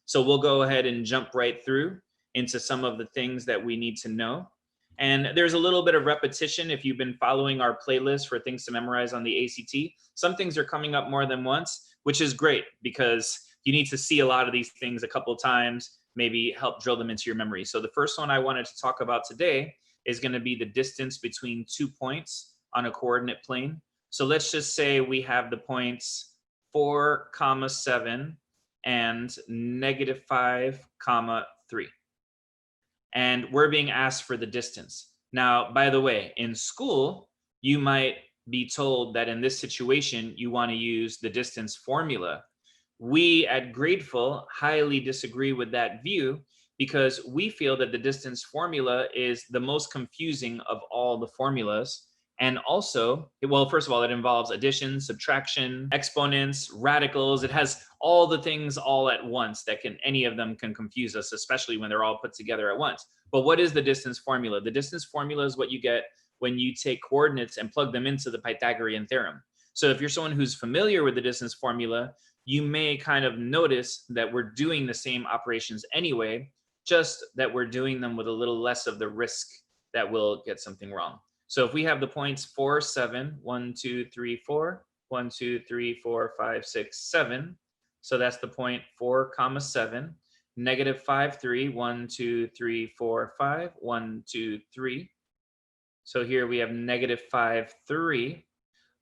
So we'll go ahead and jump right through into some of the things that we need to know. And there's a little bit of repetition if you've been following our playlist for things to memorize on the ACT. Some things are coming up more than once, which is great because you need to see a lot of these things a couple of times, maybe help drill them into your memory. So the first one I wanted to talk about today is going to be the distance between 2 points on a coordinate plane. So let's just say we have the points 4, 7 and -5, 3. And we're being asked for the distance. Now, by the way, in school, you might be told that in this situation, you want to use the distance formula. We at Grateful highly disagree with that view because we feel that the distance formula is the most confusing of all the formulas. And also, well, first of all, it involves addition, subtraction, exponents, radicals. It has all the things all at once that any of them can confuse us, especially when they're all put together at once. But what is the distance formula? The distance formula is what you get when you take coordinates and plug them into the Pythagorean theorem. So if you're someone who's familiar with the distance formula, you may kind of notice that we're doing the same operations anyway, just that we're doing them with a little less of the risk that we'll get something wrong. So if we have the points 4, 7, 1, 2, 3, 4, 1, 2, 3, 4, 5, 6, 7. So that's the point 4, 7, -5, 3, 1, 2, 3, 4, 5, 1, 2, 3. So here we have -5, 3.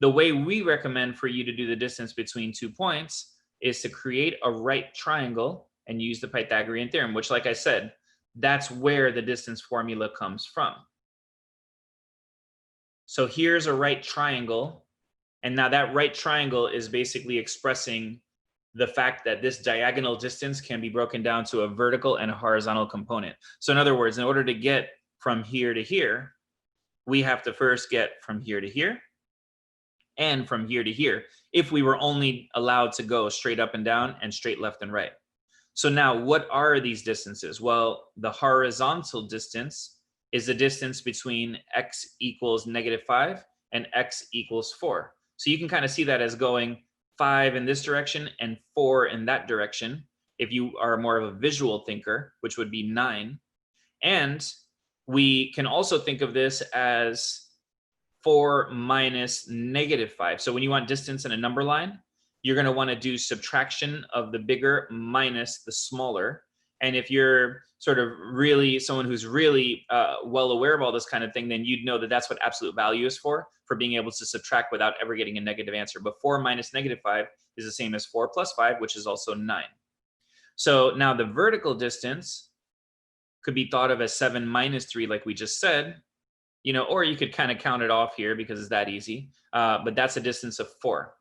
The way we recommend for you to do the distance between 2 points is to create a right triangle and use the Pythagorean theorem, which, like I said, that's where the distance formula comes from. So here's a right triangle. And now that right triangle is basically expressing the fact that this diagonal distance can be broken down to a vertical and a horizontal component. So in other words, in order to get from here to here, we have to first get from here to here and from here to here if we were only allowed to go straight up and down and straight left and right. So now what are these distances? Well, the horizontal distance is the distance between x equals -5 and x equals 4. So you can kind of see that as going 5 in this direction and 4 in that direction if you are more of a visual thinker, which would be 9. And we can also think of this as 4 minus -5. So when you want distance in a number line, you're going to want to do subtraction of the bigger minus the smaller. And if you're sort of really someone who's really well aware of all this kind of thing, then you'd know that that's what absolute value is for being able to subtract without ever getting a negative answer. But 4 minus -5 is the same as 4 plus 5, which is also 9. So now the vertical distance could be thought of as 7 minus 3, like we just said, or you could kind of count it off here because it's that easy. But that's a distance of 4.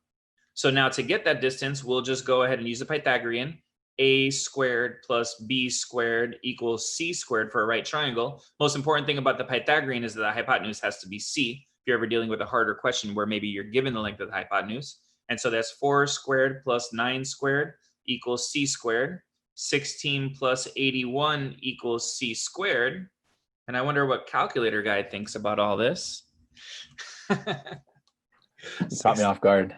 So now to get that distance, we'll just go ahead and use the Pythagorean. A squared plus b squared equals c squared for a right triangle. Most important thing about the Pythagorean is that the hypotenuse has to be c. If you're ever dealing with a harder question where maybe you're given the length of the hypotenuse. And so that's 4 squared plus 9 squared equals c squared. 16 plus 81 equals c squared. And I wonder what calculator guy thinks about all this. You caught me off guard.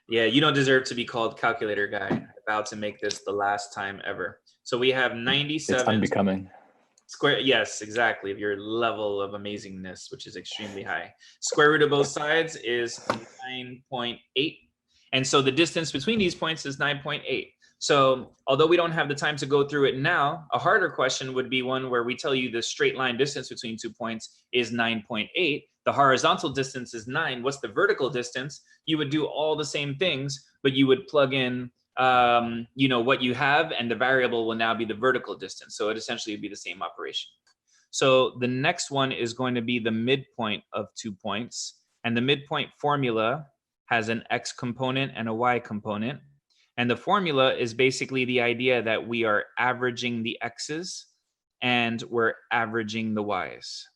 Yeah, you don't deserve to be called calculator guy. I'm about to make this the last time ever. So we have 97. It's unbecoming. Square, yes, exactly, of your level of amazingness, which is extremely high. Square root of both sides is 9.8. And so the distance between these points is 9.8. So although we don't have the time to go through it now, a harder question would be one where we tell you the straight line distance between 2 points is 9.8. The horizontal distance is 9. What's the vertical distance? You would do all the same things, but you would plug in what you have, and the variable will now be the vertical distance. So it essentially would be the same operation. So the next one is going to be the midpoint of 2 points. And the midpoint formula has an x component and a y component. And the formula is basically the idea that we are averaging the x's and we're averaging the y's.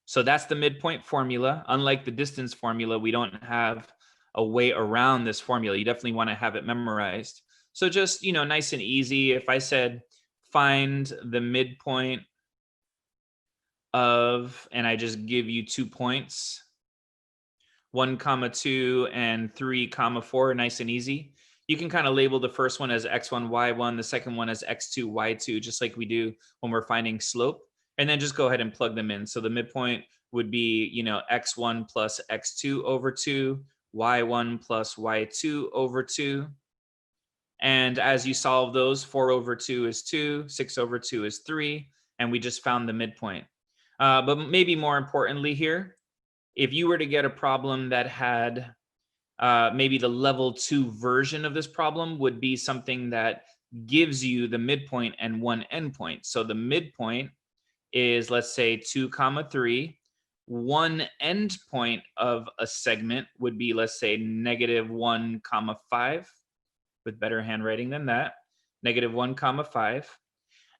So that's the midpoint formula. Unlike the distance formula, we don't have a way around this formula. You definitely want to have it memorized. So just, nice and easy. If I said find the midpoint of, and I just give you 2 points, 1, 2 and 3, 4, nice and easy. You can kind of label the first one as x1, y1, the second one as x2, y2, just like we do when we're finding slope. And then just go ahead and plug them in. So the midpoint would be, x1 plus x2 over 2, y1 plus y2 over 2. And as you solve those, 4 over 2 is 2, 6 over 2 is 3, and we just found the midpoint. But maybe more importantly here, if you were to get a problem that had maybe the level 2 version of this problem would be something that gives you the midpoint and one endpoint. So the midpoint is, let's say, 2, 3. One endpoint of a segment would be, let's say, -1, 5, with better handwriting than that, -1, 5.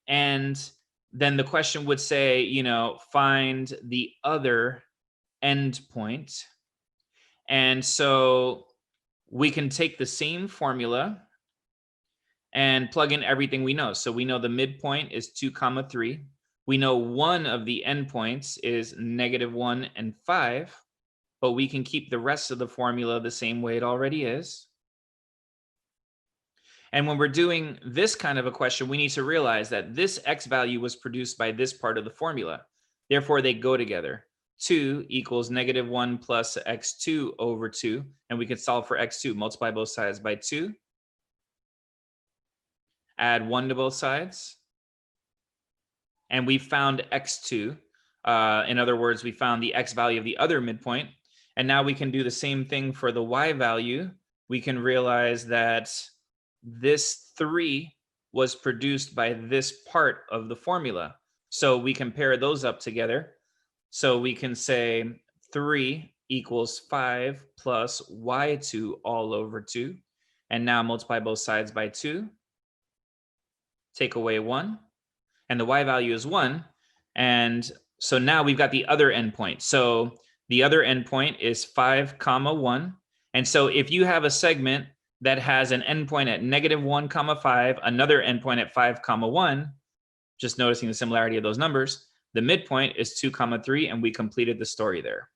And then the question would say, find the other endpoint. And so we can take the same formula and plug in everything we know. So we know the midpoint is 2, 3. We know one of the endpoints is -1 and 5, but we can keep the rest of the formula the same way it already is. And when we're doing this kind of a question, we need to realize that this x value was produced by this part of the formula. Therefore, they go together. 2 equals -1 plus x2 over 2. And we can solve for x2. Multiply both sides by 2. Add 1 to both sides. And we found x2. In other words, we found the x value of the other midpoint. And now we can do the same thing for the y value. We can realize that this 3 was produced by this part of the formula. So we can pair those up together. So we can say 3 equals 5 plus y2 all over 2. And now multiply both sides by 2. Take away 1. And the y value is 1. And so now we've got the other endpoint. So the other endpoint is 5, 1. And so if you have a segment that has an endpoint at -1, 5, another endpoint at 5, 1, just noticing the similarity of those numbers, the midpoint is 2, 3, and we completed the story there.